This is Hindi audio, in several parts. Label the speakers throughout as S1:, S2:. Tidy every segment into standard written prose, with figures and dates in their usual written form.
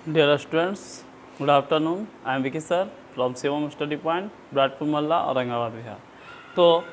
S1: Dear students, good afternoon. I am Vicky sir from Shivam Study Point, ब्राडपुर मोहल्ला औरंगाबाद बिहार। तो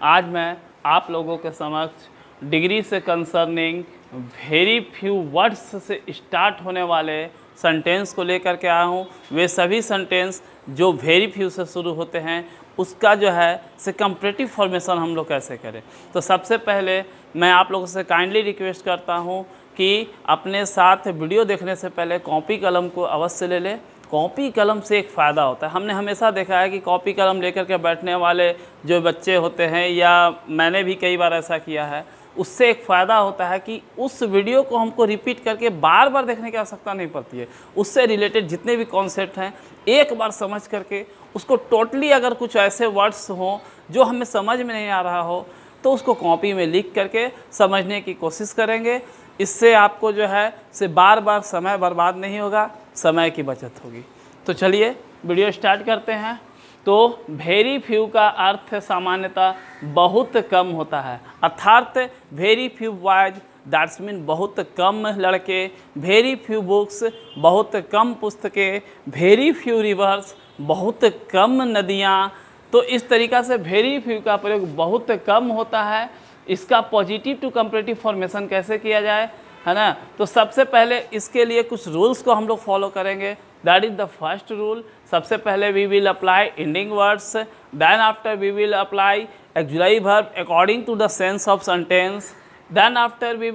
S1: आज मैं आप लोगों के समक्ष डिग्री से कंसर्निंग वेरी फ्यू वर्ड्स से स्टार्ट होने वाले सेंटेंस को लेकर के आया हूँ। वे सभी सेंटेंस जो वेरी फ्यू से शुरू होते हैं उसका जो है से कंपैरेटिव फॉर्मेशन हम लोग कैसे करें। तो सबसे पहले मैं आप लोगों से काइंडली रिक्वेस्ट करता हूँ कि अपने साथ वीडियो देखने से पहले कॉपी कलम को अवश्य ले लें। कॉपी कलम से एक फ़ायदा होता है, हमने हमेशा देखा है कि कॉपी कलम लेकर के बैठने वाले जो बच्चे होते हैं, या मैंने भी कई बार ऐसा किया है, उससे एक फ़ायदा होता है कि उस वीडियो को हमको रिपीट करके बार बार देखने की आवश्यकता नहीं पड़ती है। उससे रिलेटेड जितने भी कॉन्सेप्ट हैं एक बार समझ करके उसको टोटली, अगर कुछ ऐसे वर्ड्स हों जो हमें समझ में नहीं आ रहा हो तो उसको कॉपी में लिख करके समझने की कोशिश करेंगे। इससे आपको जो है से बार बार समय बर्बाद नहीं होगा, समय की बचत होगी। तो चलिए वीडियो स्टार्ट करते हैं। तो वेरी फ्यू का अर्थ सामान्यतः बहुत कम होता है, अर्थात very few boys that's mean बहुत कम लड़के, वेरी फ्यू बुक्स बहुत कम पुस्तकें, वेरी फ्यू रिवर्स बहुत कम नदियाँ। तो इस तरीक़ा से वेरी फ्यू का प्रयोग बहुत कम होता है। इसका पॉजिटिव टू कंपैरेटिव फॉर्मेशन कैसे किया जाए, है ना। तो सबसे पहले इसके लिए कुछ रूल्स को हम लोग फॉलो करेंगे। That is the first rule. सबसे पहले we will apply ending words, then after we will apply auxiliary verb according to the sense of sentence, then after we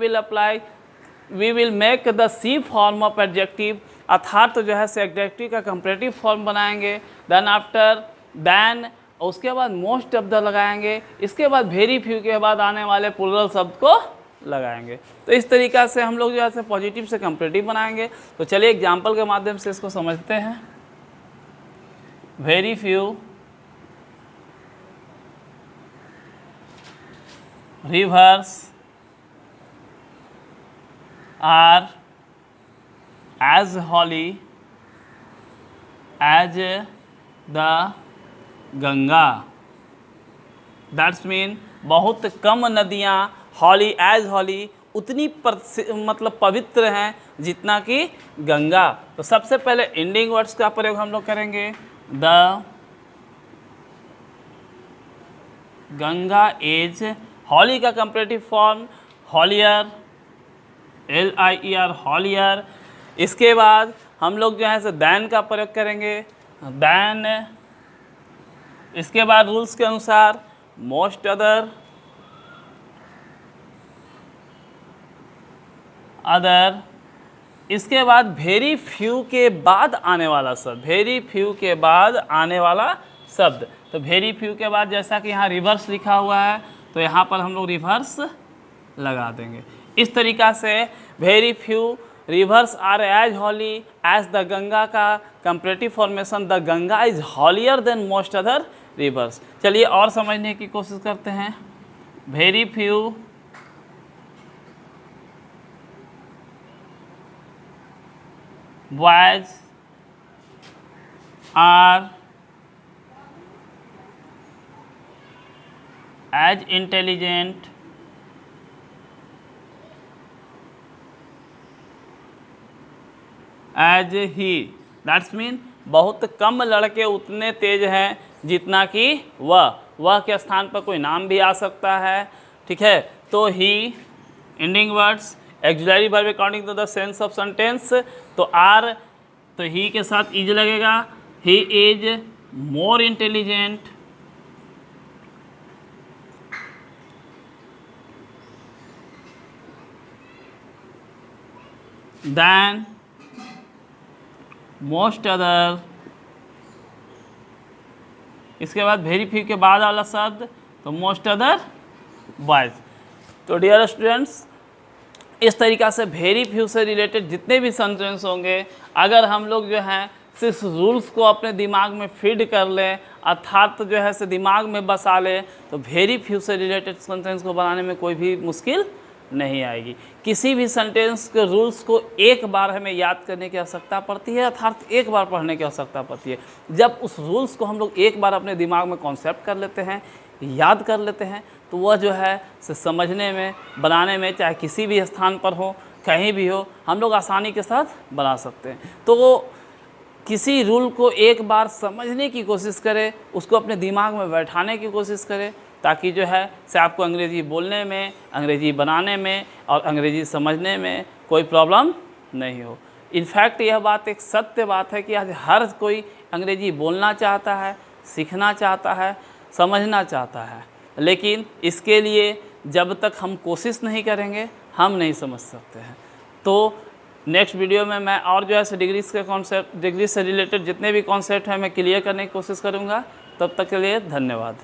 S1: will make the C form of adjective, अर्थात तो जो है से एडजेक्टिव का कंपैरेटिव फॉर्म बनाएंगे। देन उसके बाद मोस्ट ऑफ द लगाएंगे। इसके बाद वेरी फ्यू के बाद आने वाले प्लूरल शब्द को लगाएंगे। तो इस तरीक़ा से हम लोग जो है पॉजिटिव से कंपैरेटिव बनाएंगे। तो चलिए एग्जांपल के माध्यम से इसको समझते हैं। Very few rivers are as holy as the Ganga. That's mean बहुत कम नदियाँ हॉली एज हॉली उतनी मतलब पवित्र हैं जितना कि गंगा। तो सबसे पहले एंडिंग वर्ड्स का प्रयोग हम लोग करेंगे। द गंगा इज, हॉली का कंपैरेटिव फॉर्म हॉलियर, LIER हॉलियर। इसके बाद हम लोग जो है से दैन का प्रयोग करेंगे, दैन। इसके बाद रूल्स के अनुसार मोस्ट अदर, अदर। इसके बाद वेरी फ्यू के बाद आने वाला शब्द, वेरी फ्यू के बाद आने वाला शब्द। तो वेरी फ्यू के बाद जैसा कि यहाँ रिवर्स लिखा हुआ है तो यहाँ पर हम लोग रिवर्स लगा देंगे। इस तरीक़ा से very few rivers are as holy as the Ganga का comparative formation, the Ganga is holier than most other rivers. चलिए और समझने की कोशिश करते हैं। Very few boys are as intelligent as he. That's mean बहुत कम लड़के उतने तेज हैं जितना कि वह के स्थान पर कोई नाम भी आ सकता है, ठीक है। तो ही ending words auxiliary verb according to the sense of sentence. तो आर, तो ही के साथ इज लगेगा। He is more intelligent than most other. इसके बाद वेरी फ्यू के बाद वाला शब्द तो मोस्ट अदर बॉयज। तो डियर स्टूडेंट्स, इस तरीक़ा से वेरी फ्यू से रिलेटेड जितने भी सेंटेंस होंगे, अगर हम लोग जो हैं सिर्फ रूल्स को अपने दिमाग में फीड कर लें, अर्थात जो है से दिमाग में बसा लें, तो वेरी फ्यू से रिलेटेड सेंटेंस को बनाने में कोई भी मुश्किल नहीं आएगी। किसी भी सेंटेंस के रूल्स को एक बार हमें याद करने की आवश्यकता पड़ती है, अर्थात एक बार पढ़ने की आवश्यकता पड़ती है। जब उस रूल्स को हम लोग एक बार अपने दिमाग में कॉन्सेप्ट कर लेते हैं, याद कर लेते हैं, तो वह जो है से समझने में, बनाने में, चाहे किसी भी स्थान पर हो, कहीं भी हो, हम लोग आसानी के साथ बना सकते हैं। तो किसी रूल को एक बार समझने की कोशिश करें, उसको अपने दिमाग में बैठाने की कोशिश करें, ताकि जो है से आपको अंग्रेज़ी बोलने में, अंग्रेज़ी बनाने में और अंग्रेज़ी समझने में कोई प्रॉब्लम नहीं हो। इनफैक्ट यह बात एक सत्य बात है कि आज हर कोई अंग्रेज़ी बोलना चाहता है, सीखना चाहता है, समझना चाहता है, लेकिन इसके लिए जब तक हम कोशिश नहीं करेंगे हम नहीं समझ सकते हैं। तो नेक्स्ट वीडियो में मैं और जो है डिग्रीज के कॉन्सेप्ट, डिग्री से रिलेटेड जितने भी कॉन्सेप्ट हैं मैं क्लियर करने की कोशिश करूँगा। तब तक के लिए धन्यवाद।